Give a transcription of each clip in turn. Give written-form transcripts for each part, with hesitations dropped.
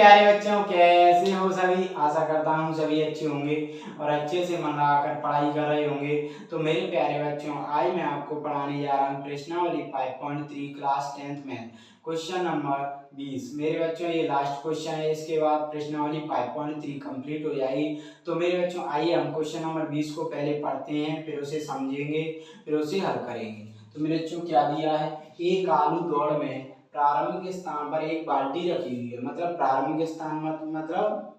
प्यारे बच्चों, कैसे हो सभी। आशा करता हूँ सभी अच्छे होंगे और अच्छे से मन लगाकर पढ़ाई कर रहे होंगे। तो मेरे प्यारे बच्चों, आज मैं आपको पढ़ाने जा रहा हूँ प्रश्नावली 5.3 क्लास 10th में क्वेश्चन नंबर 20। मेरे बच्चों, ये लास्ट क्वेश्चन है, इसके बाद प्रश्नावली 5.3 कंप्लीट हो जाएगी। तो मेरे बच्चों, आइए हम क्वेश्चन नंबर 20 को पहले पढ़ते हैं, फिर उसे समझेंगे, फिर उसे हल करेंगे। तो मेरे बच्चों, क्या दिया है, एक आलू दौड़ में प्रारंभिक स्थान पर एक बाल्टी रखी हुई है। मतलब प्रारंभिक स्थान मतलब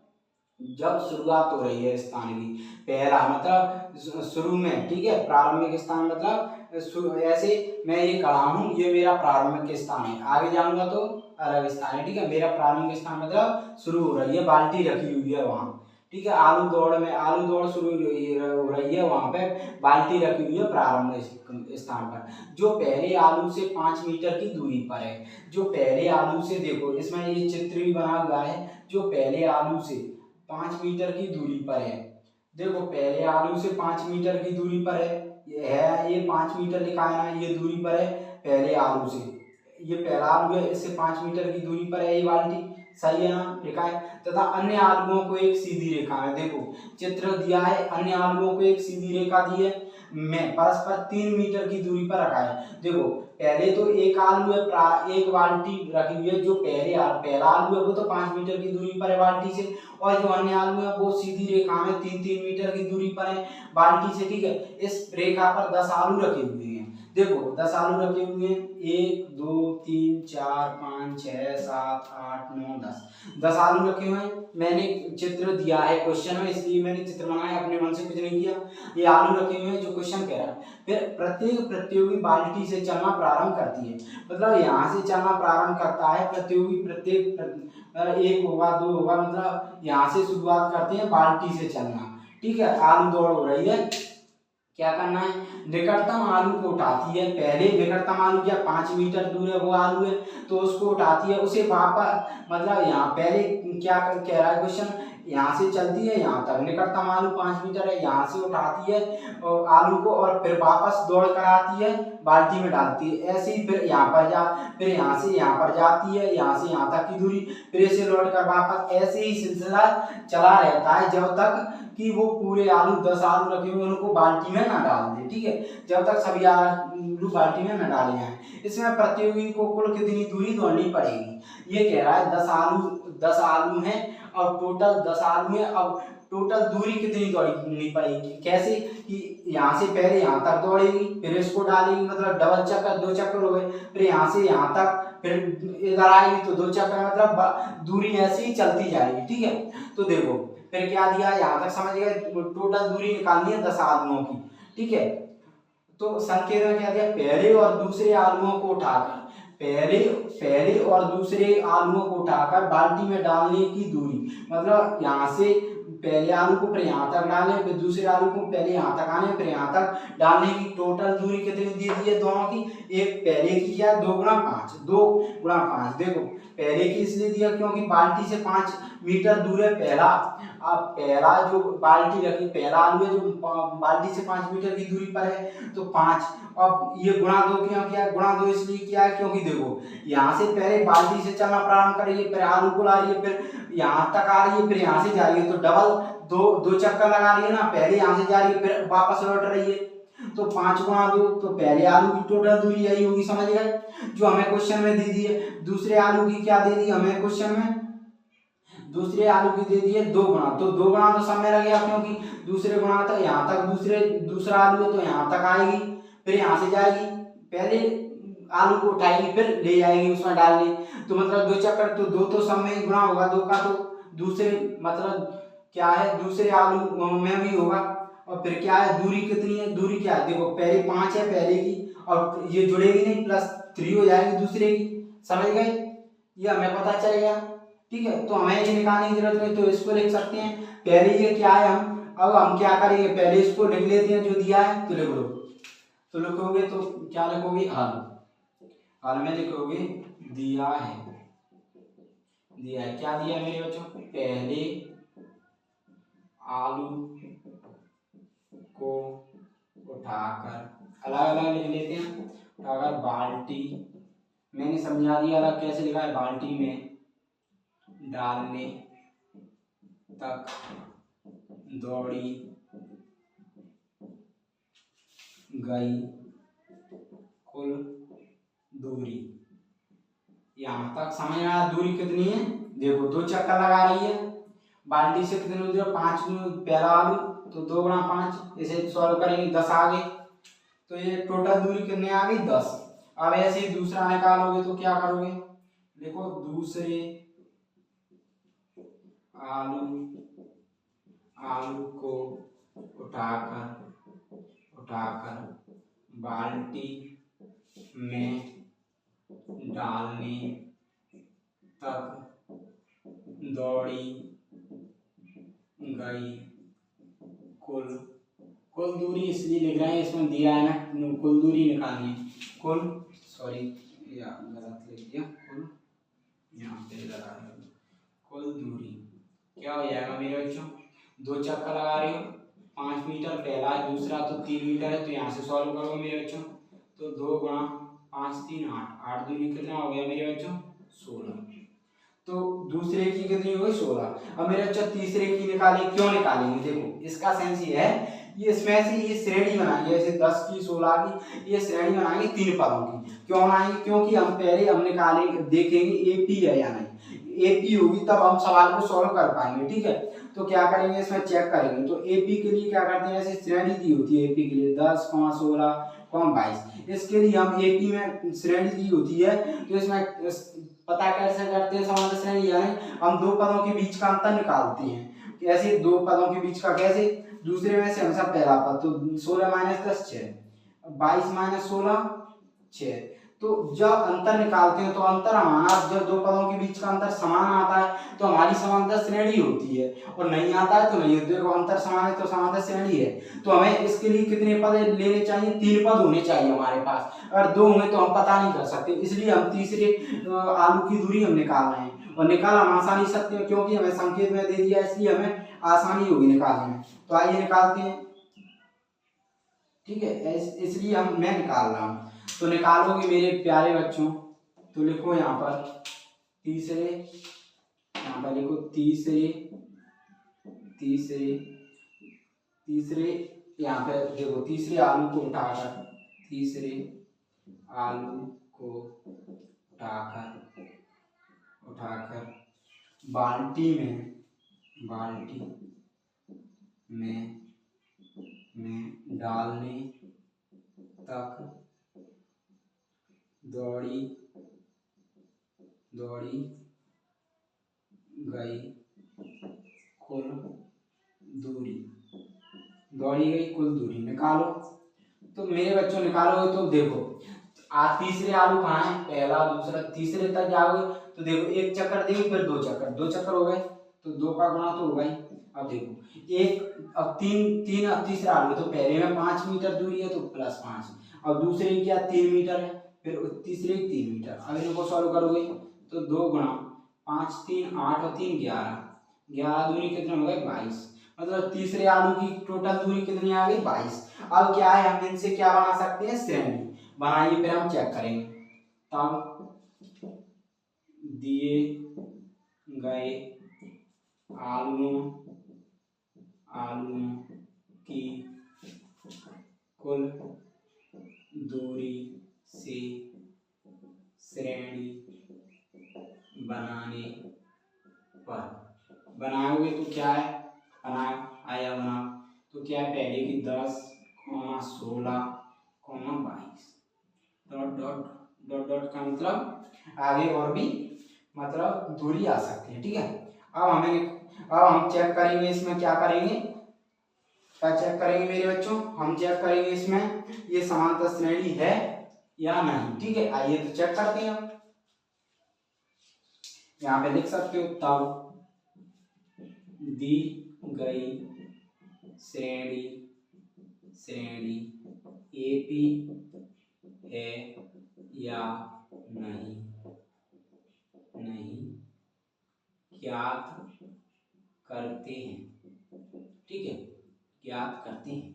जब शुरुआत हो रही है स्थान की, पहला मतलब शुरू में, ठीक है। प्रारंभिक स्थान मतलब ऐसे मैं ये खड़ा हूँ, ये मेरा प्रारंभिक स्थान है, आगे जाऊंगा तो अलग स्थान है, ठीक है। मेरा प्रारंभिक स्थान मतलब शुरू हो रही है, बाल्टी रखी हुई है वहाँ, ठीक है। आलू दौड़ शुरू हो रही है, वहाँ पे बाल्टी रखी हुई है प्रारंभिक स्थान पर, जो पहले आलू से 5 मीटर की दूरी पर है। जो पहले आलू से, देखो इसमें ये चित्र भी बना हुआ है, जो पहले आलू से 5 मीटर की दूरी पर है। देखो पहले आलू से 5 मीटर की दूरी पर है, ये 5 मीटर लिखा है ना, ये दूरी पर है पहले आलू से। ये पहला आलू है, इससे 5 मीटर की दूरी पर है ये बाल्टी, सही है ना, लिखा है। तथा अन्य आलुओं को एक सीधी रेखा में, देखो चित्र दिया है, अन्य आलुओं को एक सीधी रेखा दी है, में परस्पर 3 मीटर की दूरी पर रखा है। देखो पहले तो एक आलू है, एक बाल्टी रखी हुई है, जो पहला आलू है वो तो 5 मीटर की दूरी पर है बाल्टी से, और जो अन्य आलू है वो सीधी रेखा में 3-3 मीटर की दूरी पर है बाल्टी से, ठीक है। इस रेखा पर 10 आलू रखे हुए हैं। देखो 10 आलू रखे हुए हैं, 1 2 3 4 5 6 7 8 9 10 आलू रखे हुए हैं। मैंने चित्र दिया है क्वेश्चन में, इसलिए मैंने चित्र बनाया, अपने मन से कुछ नहीं किया। ये आलू रखे हुए हैं जो क्वेश्चन कह रहा है। फिर प्रत्येक प्रतियोगी बाल्टी से चलना प्रारंभ करती है, मतलब यहाँ से चलना प्रारंभ करता है प्रतियोगी, प्रत्येक एक होगा, दो होगा, मतलब यहाँ से शुरुआत करते हैं बाल्टी से चलना, ठीक है। आलू दौड़ हो रही है, क्या करना है, निकटतम आलू को उठाती है। पहले निकटतम आलू क्या 5 मीटर दूर है वो आलू है, तो उसको उठाती है, उसे वापस, मतलब यहाँ पहले क्या कह रहा है क्वेश्चन, यहाँ से चलती है यहाँ तक, निकटतम आलू 5 मीटर है, यहाँ से उठाती है और आलू को, और फिर वापस दौड़ कर आती है, बाल्टी में डालती है। ऐसे ही फिर यहाँ पर फिर यहाँ से यहाँ पर जाती है, यहाँ से यहाँ तक की दूरी, फिर इसे लौट कर वापस, ऐसे ही सिलसिला चला रहता है जब तक कि वो पूरे आलू 10 आलू रखे हुए उनको बाल्टी में ना डाल दे, ठीक है। जब तक सभी आलू बाल्टी में न डाले जाएं। इसमें प्रतियोगी को कुल कितनी दूरी दौड़नी पड़ेगी, ये कह रहा है 10 आलू हैं और टोटल 10 आलू है। अब टोटल दूरी कितनी दौड़नी पड़ेगी, कैसे कि यहाँ से पहले यहाँ तक दौड़ेगी, फिर इसको डालेगी, मतलब डबल चक्कर, 2 चक्कर हो गए, फिर यहाँ से यहाँ तक, फिर इधर आएगी तो 2 चक्कर, मतलब दूरी ऐसी ही चलती जाएगी, ठीक है। तो देखो फिर क्या दिया, यहाँ तक समझ गए, टोटल दूरी निकालनी है 10 आलुओं की, ठीक है। तो संकेत में क्या दिया, पहले और दूसरे आलुओं को उठाकर, पहले और दूसरे आलुओं को उठाकर बाल्टी में डालने की दूरी, मतलब यहाँ से पहले आलू को फिर यहाँ तक डालें, फिर दूसरे आलू को पहले यहाँ तक आने, फिर यहाँ तक डालने की टोटल दूरी कितनी दी है दोनों की, एक पहले की क्या 2 गुणा 5, 2 गुणा 5। देखो पहले की इसलिए दिया क्योंकि बाल्टी से 5 मीटर दूर है पहला। अब पहला जो बाल्टी रखी, पहला आलू है जो बाल्टी से 5 मीटर की दूरी पर है, तो 5, अब ये गुणा 2 क्यों किया, गुणा 2 इसलिए किया है क्योंकि देखो यहाँ से पहले बाल्टी से चलना प्रारंभ करिए, फिर आलू को ला रही है, फिर यहाँ तक आ रही है, फिर यहाँ से जा रही है, तो डबल दो चक्कर लगा रही है ना, पहले यहाँ से जा रही है फिर वापस लौट रही है, तो 5 गुणा 2, तो पहले आलू की टोटल दूरी यही होगी, समझ गए, जो हमें क्वेश्चन में दे दी है। दूसरे आलू की क्या दे दी हमें क्वेश्चन में, दूसरे आलू की दे दी है 2 गुणा, तो 2 गुणा तो सब में लग गया क्योंकि दूसरे गुणा तक यहाँ तक, दूसरा आलू है तो यहाँ तक आएगी, फिर यहाँ से जाएगी, पहले आलू को उठाएगी फिर ले जाएगी उसमें डालने, तो मतलब 2 चक्कर, तो 2 तो सब में गुणा होगा 2 का, तो दूसरे मतलब क्या है, दूसरे आलू में भी होगा। और फिर क्या है, दूरी कितनी है, दूरी क्या है, देखो पहले 5 है पहले की, और ये जुड़ेगी नहीं, +3 हो जाएगी दूसरे की, समझ गए, ये हमें पता चल गया, ठीक है। तो हमें ये निकालने की जरूरत नहीं, तो इसको लिख सकते हैं। पहले ये क्या है, हम क्या करेंगे, पहले इसको लिख लेते हैं जो दिया है, तो लिख लो, तो लिखोगे तो क्या लिखोगे, हाल में लिखोगे दिया है, क्या दिया है मेरे बच्चों, पहले आलू को उठाकर, अलग अलग लिख लेते हैं, अगर बाल्टी, मैंने समझा दिया अलग कैसे लिखा है, बाल्टी में डालने तक दौड़ी गई कुल दूरी। यहाँ तक समझ में आया दूरी कितनी है? देखो 2 चक्कर लगा रही है, बाल्टी से कितनी दूर है? 5 पहला आलू, तो 2 गुणा 5, इसे सॉल्व करेंगे 10 आ गए, तो ये टोटल दूरी कितनी आ गई? 10। अब ऐसे ही दूसरा निकालोगे तो क्या करोगे? देखो दूसरे आलू को उठाकर बाल्टी में डालने तक दौड़ी गई कुल दूरी इसलिए लिख रहे हैं, इसमें दिया है ना कुल दूरी निकालनी है। गलत लिख दिया, यहाँ पे लगा कुल दूरी क्या हो जाएगा मेरे बच्चों? 2 चक्कर लगा रही हो, 5 मीटर पहला है, दूसरा तो 3 मीटर है, तो यहाँ से सॉल्व करोगे मेरे बच्चों, तो 2 गुणा 5 3 8, 8 दूनी कितना हो गया मेरे बच्चों? 16। तो दूसरे की कितनी हो गई? 16। अब मेरे बच्चों तीसरे की निकालें, क्यों निकालेंगे? देखो इसका सेंस ये है, ये इसमें से ये श्रेणी बनाएंगे, जैसे 10 की 16 की ये श्रेणी बनाएंगे 3 पदों की। क्यों बनाएंगे? क्योंकि हम निकाले देखेंगे एपी है या नहीं, एपी होगी तब हम सवाल को सॉल्व कर पाएंगे, ठीक है। तो क्या करेंगे, इसमें चेक करेंगे, तो एपी के लिए क्या करते हैं, ऐसे श्रेणी दी होती है एपी के लिए 10, 16, 22, इसके लिए हम एपी में श्रेणी दी होती है, तो इसमें पता कैसे करते हैं समांतर श्रेणी, यानी हम 2 पदों के बीच का अंतर निकालते हैं। कैसे? 2 पदों के बीच का कैसे? दूसरे में से हमेशा पहला पद, तो 16 - 10 6, 22 - 16 6। तो जब अंतर निकालते हैं तो अंतर हमारा, जब 2 पदों के बीच का अंतर समान आता है तो हमारी समांतर श्रेणी होती है, और नहीं आता है तो नहीं होती है। अंतर समान है तो समांतर श्रेणी है। तो हमें इसके लिए कितने पद लेने चाहिए? 3 पद होने चाहिए हमारे पास, अगर 2 होंगे तो हम पता नहीं कर सकते, इसलिए हम तीसरे आलू की दूरी हम निकाल रहे हैं, और निकाल हम आसानी सकते हैं क्योंकि हमें संकेत में दे दिया, इसलिए हमें आसानी होगी निकालने में। तो आइए निकालते हैं, ठीक है, इसलिए मैं निकाल रहा हूँ। तो निकालोगे मेरे प्यारे बच्चों, तो लिखो यहाँ पर तीसरे, यहाँ पर लिखो तीसरे, यहाँ पे देखो तीसरे आलू को उठाकर, तीसरे आलू को उठाकर बाल्टी में डालने तक दौड़ी गई कुल दूरी निकालो। तो मेरे बच्चों निकालोगे तो देखो तीसरे आलू कहाँ है? पहला, दूसरा, तीसरे तक जाओगे तो देखो 1 चक्कर देंगे, फिर 2 चक्कर, 2 चक्कर हो गए तो 2 का गुणा तो होगा ही। अब देखो अब तीसरा आलू, तो पहले में 5 मीटर दूरी है तो +5, अब दूसरे की क्या 3 मीटर है, फिर तीसरे की 3 मीटर। अब इनको सॉल्व करोगे तो 2 गुणा 5 3 8 और 3 11, 11 दूरी कितने हो गए? 22। मतलब तीसरे आलू की टोटल दूरी कितनी आ गई? 22। अब क्या है, हम इनसे क्या बना सकते हैं? श्रेणी बनाइए, फिर हम चेक करेंगे। तब दिए गए आलुओं की कुल दूरी से श्रेणी बनाने पर, बनाओगे तो क्या है, बनाओ तो क्या है, पहले की 10, 16, 22, डॉट का मतलब आगे और भी मतलब दूरी आ सकती है, ठीक है। अब हम चेक करेंगे, इसमें क्या करेंगे, क्या चेक करेंगे मेरे बच्चों? हम चेक करेंगे इसमें ये समांतर श्रेणी है या नहीं, ठीक है। आइए तो चेक करते हैं। यहाँ पे लिख सकते हो, तब दी गई श्रेणी एपी है या नहीं ज्ञात करते हैं, ठीक है, ज्ञात करते हैं।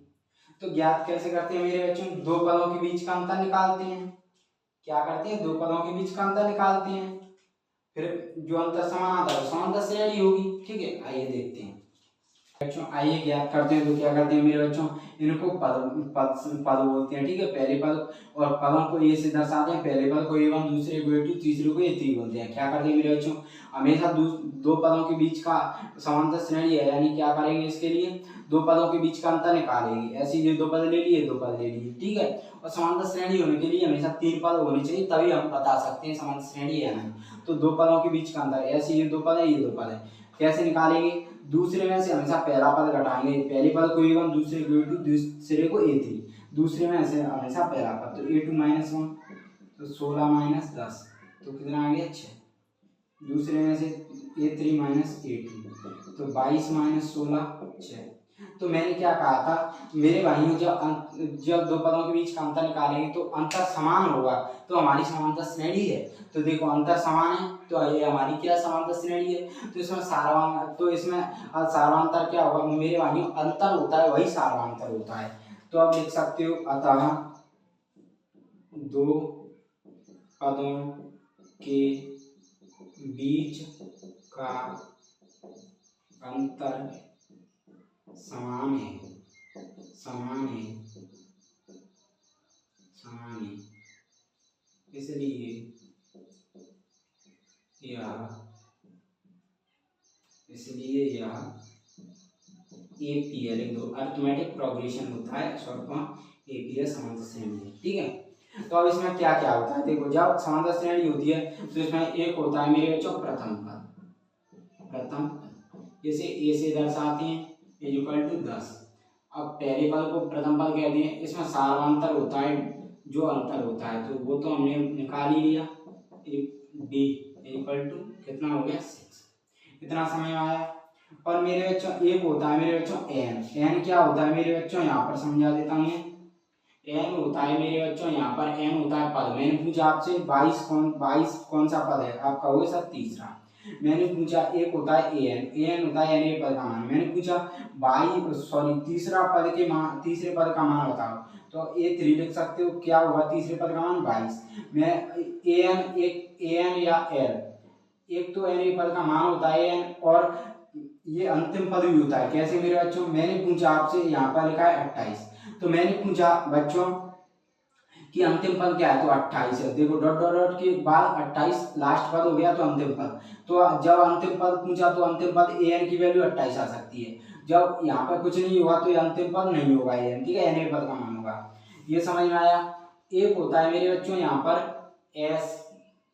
तो ज्ञात कैसे करते हैं मेरे बच्चों? 2 पदों के बीच का अंतर निकालते हैं। क्या करते हैं? 2 पदों के बीच का अंतर निकालते हैं, फिर जो अंतर समान आता है वो समांतर श्रेणी होगी। ठीक है, आइए देखते हैं बच्चों, आइए ज्ञात करते हैं। तो क्या करते हैं मेरे बच्चों, इनको पद बोलते हैं। ठीक है, पहले पद और पदों को ए से दर्शाते हैं। पहले पद को A1, दूसरे को A2, तीसरे को A3 बोलते हैं। क्या करते हैं मेरे बच्चों, हमेशा दो पदों के बीच का समांतर श्रेणी है, यानी क्या करेंगे इसके लिए, दो पदों के बीच का अंतर निकालेंगे। ऐसे ये दो पद ले लिए, दो पद ले लिए। ठीक है, और समांतर श्रेणी होने के लिए हमेशा तीन पद होने चाहिए, तभी हम बता सकते हैं समांतर श्रेणी है नहीं। तो दो पदों के बीच का अंतर, ऐसे ये दो पद है, ये दो पद है, कैसे निकालेंगे, दूसरे में से हमेशा पहला पद घटाएंगे। पहले पद को A1, दूसरे को A2, दूसरे को A3, दूसरे में से हमेशा पहला पद। तो A2 - 1 तो 16 - 10 तो कितना आ गया 6। दूसरे में से A3 - A2 तो 22 - 16 6। तो मैंने क्या कहा था मेरे भाइयों, जब दो पदों के बीच का अंतर निकालेंगे तो अंतर समान होगा, तो हमारी समांतर श्रेणी है। तो देखो अंतर समान है तो ये हमारी क्या समांतर श्रेणी है। तो इसमें सारवांतर क्या होगा मेरे भाइयों, अंतर होता है वही सारवांतर होता है। तो अब लिख सकते हो, अतः दो पदों के बीच का अंतर समान है, समान है, समान है, इसलिए यह एपीएल अरिथमेटिक प्रोग्रेशन होता है, शॉर्ट फॉर्म एपीएल समांतर श्रेणी। ठीक है, तो अब इसमें क्या क्या होता है, देखो जब समांतर श्रेणी होती है तो इसमें एक होता है मेरे बच्चों प्रथम पद, जैसे ए से दर्शाते हैं = 10। अब पहले पद को प्रथम पद कहते हैं। इसमें सारवांतर होता है, जो अंतर होता है तो वो तो हमने निकाल ही लिया, b = कितना हो गया 6। इतना समय आया। और मेरे बच्चों एक होता है मेरे बच्चों n क्या होता है मेरे बच्चों, यहाँ पर समझा देता हूँ। n होता है मेरे बच्चों, यहाँ पर n होता है पद। मैंने पूछा आपसे 22 कौन सा पद है, आप कहोगे सर तीसरा। मैंने पूछा एक होता है an होता है n पद का मान। मैंने पूछा तीसरा पद के मान, तीसरे पद का मान बताओ, तो A3 लिख सकते हो। क्या होगा तीसरे पद का मान 22। मैं an या l, एक तो n पद का मान होता है n, और ये अंतिम पद भी होता है। कैसे मेरे बच्चों, मैंने पूछा आपसे, यहाँ पर लिखा है 28, तो मैंने पूछा बच्चों कि अंतिम पद क्या है, तो 28 है। देखो डॉट डॉट डॉट के बाद 28 लास्ट पद हो गया तो अंतिम पद। तो जब अंतिम पद पूछा तो अंतिम पद an की वैल्यू 28 आ सकती है। जब यहाँ पर कुछ नहीं होगा तो अंतिम पद नहीं होगा an, ठीक है, n पद का मान होगा। ये समझ में आया। एक होता है मेरे बच्चों यहाँ पर s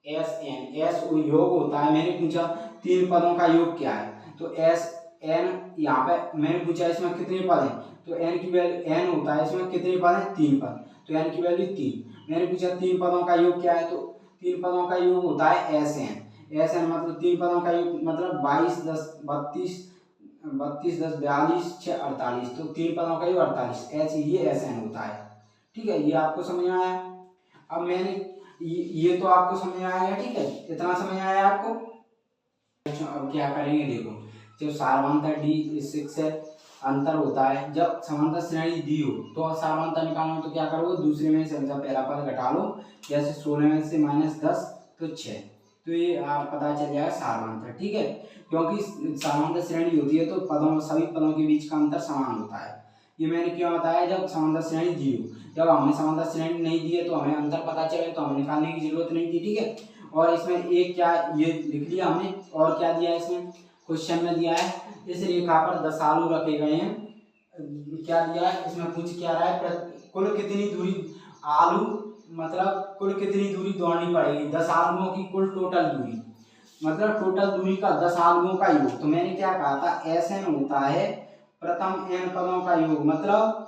योग होता है। मैंने पूछा तीन पदों का योग क्या है, तो n यहाँ पे मैंने पूछा इसमें कितने पद हैं, तो n की वैल्यू n होता है, इसमें कितने पद हैं, 3 पद, तो n की वैल्यू 3। मैंने पूछा तीन पदों का योग क्या है, तो तीन पदों का योग होता है sn मतलब तीन पदों का योग मतलब 22 10 32 32 10 42 6 48, तो तीन पदों का योग 48, ऐसे ये sn होता है। ठीक है, ये आपको समझ में आया। अब मैंने ये तो आपको समझ में आया, ठीक है, इतना समझ में आया आपको। अब क्या करेंगे, देखो जब सारवांतर D6 है, अंतर होता है, जब समांतर श्रेणी दी हो तो सारवांतर निकालना हो तो क्या करोगे, दूसरे में से पहला पद घटा लो, जैसे 16 में से -10 तो 6, तो ये आप पता चल जाएगा सारवांतर। ठीक है, क्योंकि सारवांतर श्रेणी होती है तो सभी पदों के बीच का अंतर समान होता है। ये मैंने क्यों बताया, जब समांतर श्रेणी दी हो। जब हमें समांतर श्रेणी नहीं दी है तो हमें अंतर पता चले तो हमें निकालने की जरूरत नहीं थी। ठीक है, और इसमें एक क्या ये लिख लिया हमने, और क्या दिया है इसमें क्वेश्चन में दिया है, इस रेखा पर 10 आलू रखे गए हैं। क्या दिया है इसमें, पूछ क्या रहा है, कुल कितनी दूरी आलू मतलब कुल कितनी दूरी दौड़नी पड़ेगी, 10 आलुओं की कुल टोटल दूरी, मतलब टोटल दूरी का 10 आलुओं का योग। तो मैंने क्या कहा था, SN होता है प्रथम n पदों का योग, मतलब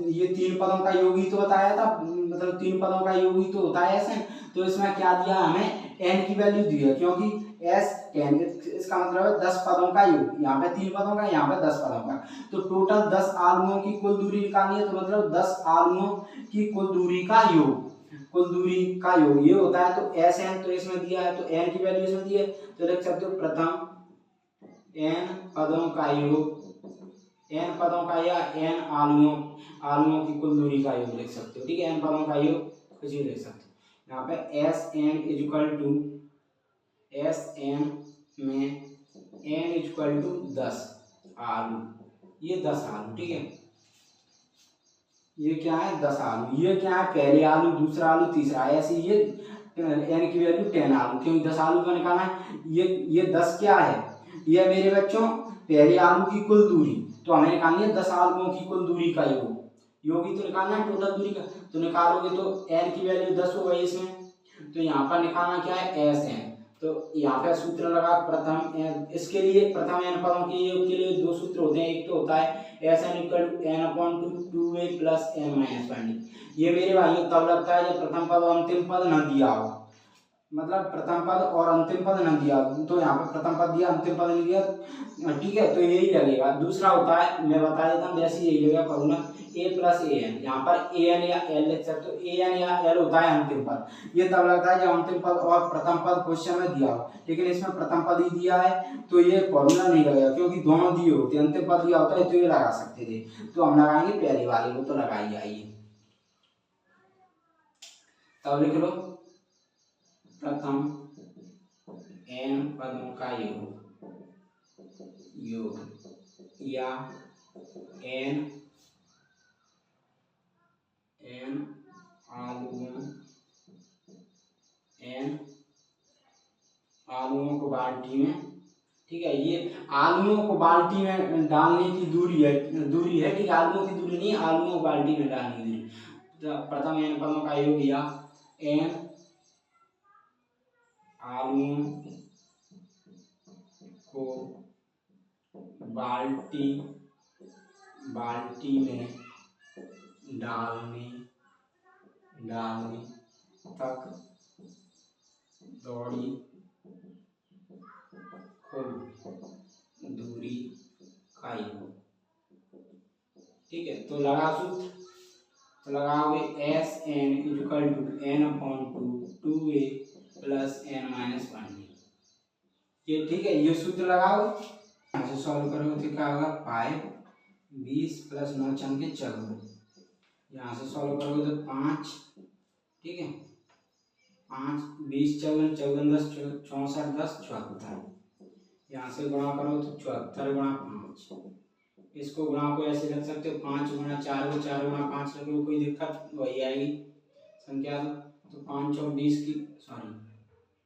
ये तीन पदों का योग ही तो बताया था, मतलब तीन पदों का योग ही तो होता है SN। तो इसमें क्या दिया हमें, n की वैल्यू दी है, क्योंकि S10 इसका मतलब है 10 पदों का योग, यहाँ पे 3 पदों का, यहाँ पे 10 पदों का, तो टोटल 10 आलुओं की कुल दूरी निकालनी है, तो मतलब 10 आलुओं की कुल दूरी का योग, कुल दूरी का योग ये होता है। तो SN तो इसमें दिया है, तो n की वैल्यू इसमें दी है, तो लिख सकते हो प्रथम n पदों का योग, n पदों का या n आलुओं की कुल दूरी का योग लिख सकते हो। ठीक है, n पदों का योग कुछ भी लिख सकते हो। यहाँ पे SN = एस एन में एन इक्वल टू 10 आलू, ये 10 आलू, ठीक है। ये क्या है 10 आलू, ये क्या है पहले आलू, दूसरा आलू, तीसरा, ऐसे ये एन की वैल्यू 10 आलू, क्योंकि 10 आलू को निकालना है। ये 10 क्या है, ये मेरे बच्चों पहले आलू की कुल दूरी, तो हमें निकालनी है 10 आलुओं की कुल दूरी का योग ही तो निकालना है, टोटल दूरी का। तो निकालोगे तो एन की वैल्यू 10 होगा इसमें, तो यहाँ पर निकालना क्या है एस एन। तो यहाँ पे सूत्र लगा प्रथम इसके लिए, प्रथम एन पदों के योग के लिए दो सूत्र होते हैं, एक तो होता है S n equal to n upon two a plus n minus one d. ये मेरे भाइयों तब लगता है जब प्रथम पद और अंतिम पद न दिया हो, मतलब प्रथम पद और अंतिम पद न दिया, तो यहाँ पे प्रथम पद दिया अंतिम पद नहीं दिया, ठीक है, तो यही लगेगा। दूसरा होता है, मैं बता देता हूँ वैसे यही लगेगा formula A plus A N, यहाँ पर ए एन या एल लिख सकते हो, ए एन या एल होता है अंतिम पद। ये तब लगता है जब अंतिम पद और प्रथम पद क्वेश्चन में दिया हो, लेकिन इसमें प्रथम पद ही दिया है तो ये फॉर्मूला नहीं लगेगा, क्योंकि दोनों दिए होते, अंतिम पद दिया होता है तो ये लगा सकते थे। तो हम लगाएंगे पहले वाले को, तो लगाइए, आइए तब लिख लो प्रथम एन पदों का योग या एन आलुओं को बाल्टी में, ठीक है, ये आलुओं को बाल्टी में डालने की दूरी है, ठीक है, आलुओं की दूरी नहीं, आलुओं को बाल्टी में डालने की दूरी। तो प्रथम एन पदों का योग या एन आलुओं को बाल्टी में डालने तक दौड़ी कुल दूरी का योग, ठीक है। तो लगा सूत्र, तो लगाओगे S n equal to n upon two a plus n minus one d, ये ठीक है, ये सूत्र लगाओ। यहाँ से सॉल्व करोगे तो क्या होगा 5 20 प्लस 9 चम के 14, यहाँ से सॉल्व करोगे तो 5, ठीक है, 5 20 14 14 10 64 10 74, यहाँ से गुणा करो तो 74 गुणा 5, इसको गुणा को ऐसे रख सकते हो 5 गुणा 4 को 4 गुणा 5 रखो, कोई दिक्कत वही आएगी संख्या। तो 5 चौक 20 की, सॉरी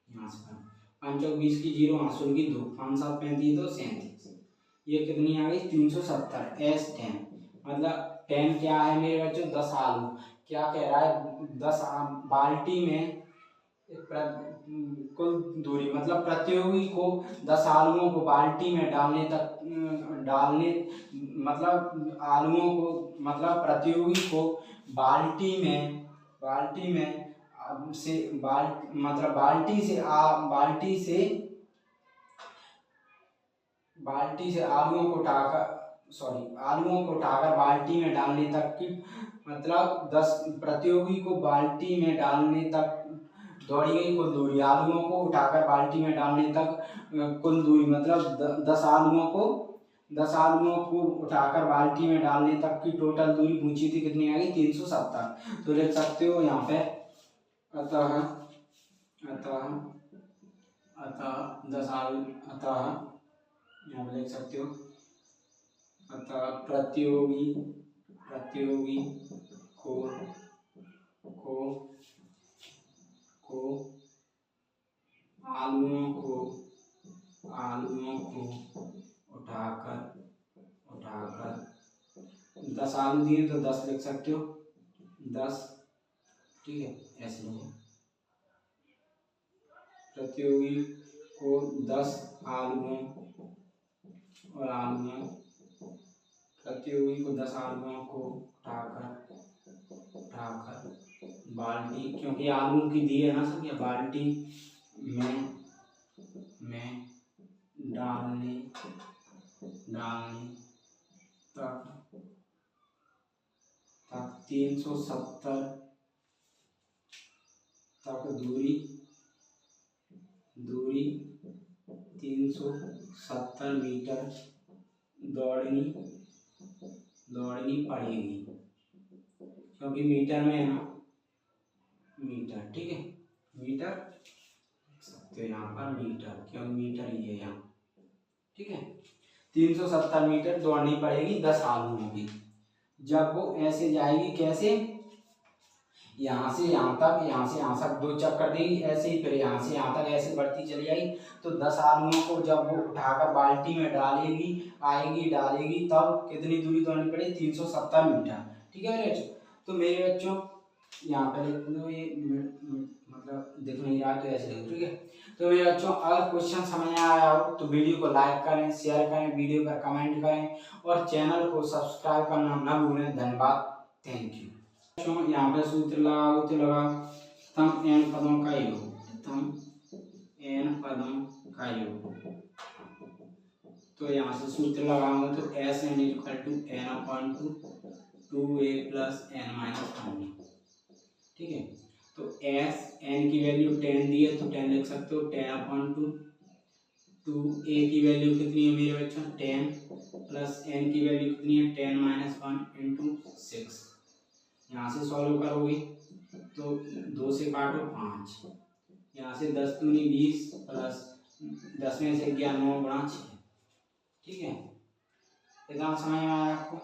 यहाँ से 5 चौक 20 की 0, 8 की 2, 5 7 35 2 37, ये कितनी आ गई 370 एस 10, मतलब 10 क्या है मेरे बच्चों 10 आलू, क्या कह रहा है 10 बाल्टी में कुल दूरी, मतलब प्रतियोगी को 10 आलुओं को बाल्टी में मतलब आलुओं को, मतलब प्रतियोगी को बाल्टी में से मतलब बाल्टी से आलुओं को उठाकर बाल्टी में डालने तक की, मतलब 10 प्रतियोगी को बाल्टी में डालने तक दौड़ी गई कुल दूरी, आलुओं को उठाकर बाल्टी में डालने तक कुल दूरी, मतलब 10 आलुओं को उठाकर बाल्टी में डालने तक की टोटल दूरी पूछी थी, कितनी आ गई 370। तो लिख सकते हो यहाँ पे अतः 10 आलू, यहाँ पे लिख सकते हो अतः प्रतियोगी को आलुओं को उठाकर 10 आलू दिए तो 10 लिख सकते हो 10, ठीक है, ऐसे लिखो प्रतियोगी को 10 आलुओं को उठाकर बाल्टी, क्योंकि आलू की दी है ना सब, ये बाल्टी में डालने तक 370 तक दूरी 370 मीटर दौड़नी पड़ेगी, क्योंकि मीटर में है ना, मीटर, ठीक है, मीटर तो यहाँ पर मीटर, क्यों मीटर ही है यहाँ, ठीक है। 370 मीटर दौड़नी पड़ेगी 10 आदमियों की। जब वो ऐसे जाएगी, कैसे, यहाँ से यहाँ तक, यहाँ से यहाँ तक 2 चक्कर देगी ऐसे ही, फिर यहाँ से यहाँ तक ऐसे बढ़ती चली जाएगी। तो 10 आदमियों को जब वो उठाकर बाल्टी में डालेगी, आएगी डालेगी, तब कितनी दूरी दौड़नी पड़ेगी, 370 मीटर, ठीक है मेरे बच्चों। तो मेरे बच्चों यहाँ पर ये मतलब दिख नहीं रहा तो ऐसे देखो, ठीक है। तो मेरे बच्चों अगर क्वेश्चन समझ में आया हो तो वीडियो को लाइक करें, शेयर करें, वीडियो पर कमेंट करें और चैनल को सब्सक्राइब करना न भूलें। धन्यवाद, थैंक यू। बच्चों यहाँ पे सूत्र लगाओ तो लगाओ स्तंभ n पदों का योग, स्तंभ n पदों का योग। तो यहाँ से सूत्र लगाऊंगा तो Sn equal to n upon 2a plus n minus 1, ठीक है। तो n की वैल्यू 10 दी है तो 10 लिख सकते हो, 10 अपॉन 2a की वैल्यू कितनी है मेरे बच्चों 10 प्लस n की वैल्यू कितनी है 10 माइनस 1 इंटू 6। यहाँ से सॉल्व करोगे तो 2 से काटो 5, यहाँ से 10 दूनी 20 प्लस 10 में से 9 गुणा 6, ठीक है। इतना समझ में आया आपको।